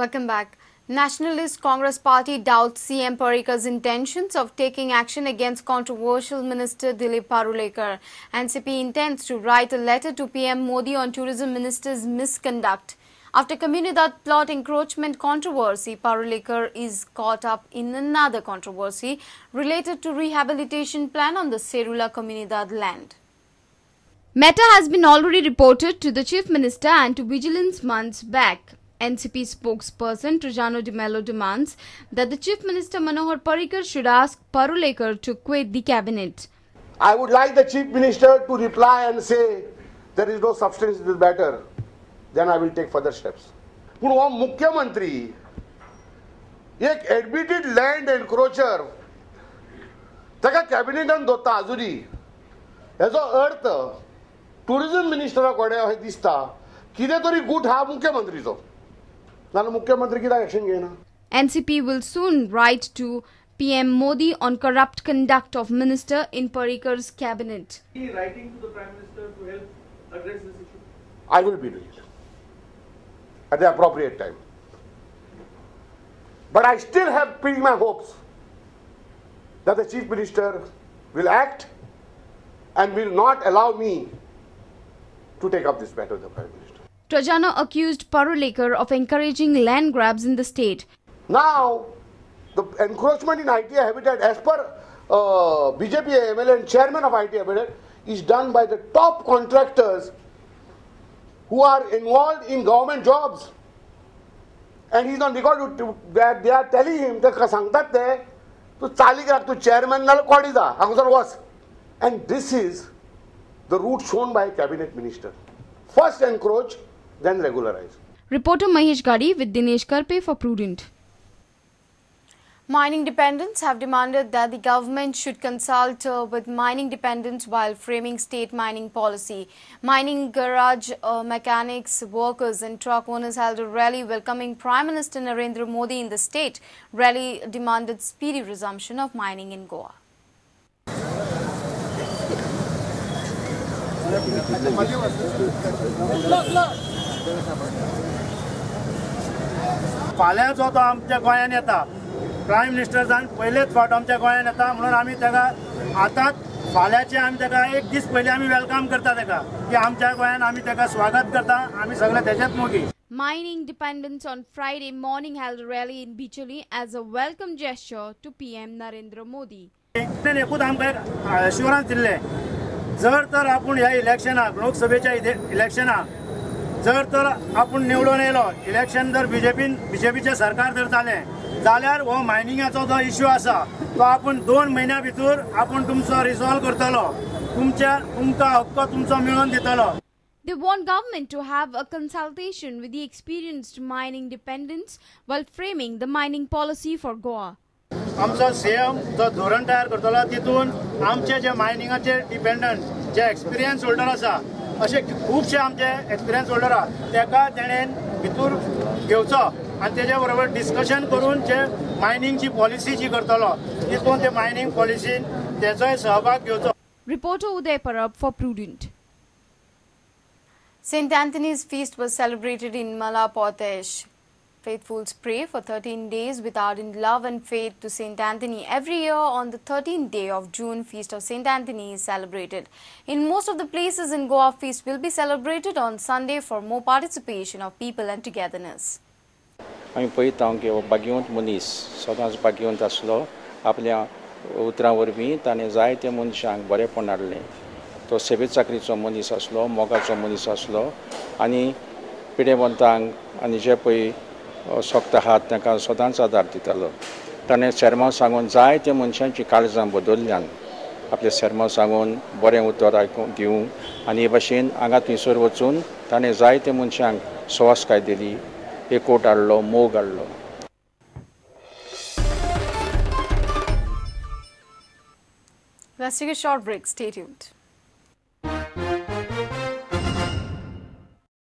Welcome back. Nationalist Congress Party doubts CM Parrikar's intentions of taking action against controversial Minister Dilip Parulekar. NCP intends to write a letter to PM Modi on Tourism Minister's misconduct. After Comunidad plot encroachment controversy, Parulekar is caught up in another controversy related to rehabilitation plan on the Serula Comunidad land. Matter has been already reported to the Chief Minister and to Vigilance months back. NCP spokesperson Trajano de Mello demands that the Chief Minister Manohar Parrikar should ask Parulekar to quit the cabinet. I would like the Chief Minister to reply and say there is no substance in this matter. Then I will take further steps. But वो मुख्यमंत्री एक admitted land encroacher त्याका कॅबिनेटान दोता अजुनी हेजो अर्थ tourism मिनिस्टराकडे अशें दिसता कितें तरी गुट हा मुख्यमंत्रीचो. NCP will soon write to PM Modi on corrupt conduct of minister in Parrikar's cabinet. Writing to the Prime Minister to help address this issue? I will be doing it at the appropriate time. But I still have pretty my hopes that the Chief Minister will act and will not allow me to take up this matter with the Prime Minister. Trajano accused Parulekar of encouraging land grabs in the state. Now, the encroachment in IT habitat, as per BJP MLA and chairman of IT habitat, is done by the top contractors who are involved in government jobs. And he's on record that they are telling him that to chairman was. And this is the route shown by cabinet minister. First encroach, then regularize. Reporter Mahesh Gadi with Dinesh Karpe for Prudent. Mining dependents have demanded that the government should consult with mining dependents while framing state mining policy. Mining garage mechanics, workers and truck owners held a rally welcoming Prime Minister Narendra Modi in the state. Rally demanded speedy resumption of mining in Goa. फाल्यां जो तो आमच्या गोंयान येता prime minister जावन पयलेच फावट आमच्या गोंयान येता म्हणून आमी तेका आतांच फाल्यांचे आमी तेका एक दीस पयलीं आमी वेलकम करता तेका की आमच्या गोंयान आमी तेका स्वागत करता आमी सगळे तेजेच मोगी. Mining dependents on Friday morning held a rally in Bicholi as a welcome gesture to PM Narendra Modi. एकूच आमकां एश्युरन्स दिल्ले जर तर आपण ह्या इलेक्शनाक लोकसभेच्या इलेक्शनाक जर तर आपण निवडून येयलो इलेक्शन जर बीजेपीचे सरकार जर जालें जाल्यार हो मायनिंगाचो जो इश्यू आसा तो आपण 2 महिन्या भितर आपण तुमचो रिसॉल्व करतलो तुमकां हक्क तुमचो मिळवून दितलो. They want government to have a consultation with the experienced mining dependents while framing the mining policy for Goa. आमचो सीएम जो धोरण तयार करतलो तितून आमचे जे मायनिंगाचे डिपेंडंट जे एक्सपिरियन्स होल्डर आसा असे खूबशे आमचे एक्सपिरियन्स होल्डर आहा तेका तेणेन भितर घेवचो आनी तेजे बरोबर डिस्कशन करून जे मायनिंगची पॉलिसी जी करतलो तितून ते मायनिंग पॉलिसीन तेजोय सहभाग घेवचो. Reporter Uday Parab for Prudent. St. Anthony's feast was celebrated in Malapotesh. Faithfuls pray for 13 days with ardent love and faith to St. Anthony. Every year on the 13th day of June, Feast of St. Anthony is celebrated. In most of the places in Goa, feast will be celebrated on Sunday for more participation of people and togetherness. आम्ही पळयता की भाग्यवंत मनीस सदांच भाग्यवंत आसलो आपल्या उतरां वरवीं ताणें जायत्या मनशांक बरेपण हाडलें. तो सेवे चाकरीचो मनीस आसलो मोगाचो मनीस आसलो आनी पिडेवंतांक आनी जे पळय सोगता आहात तांकां सदांच आदार दितालो. ताणें शर्माव सांगून जायत्या मनशांची काळजां बदल्ल्यान आपले शर्माव सांगून बरें उतर आयकून दिवंक आनी हे भाशेन हांगा थंयसर वचून ताणें जायत्या मनशांक सवासकाय दिली एकवट हाडलो मोग हाडलो. Let's take a short break. Stay tuned.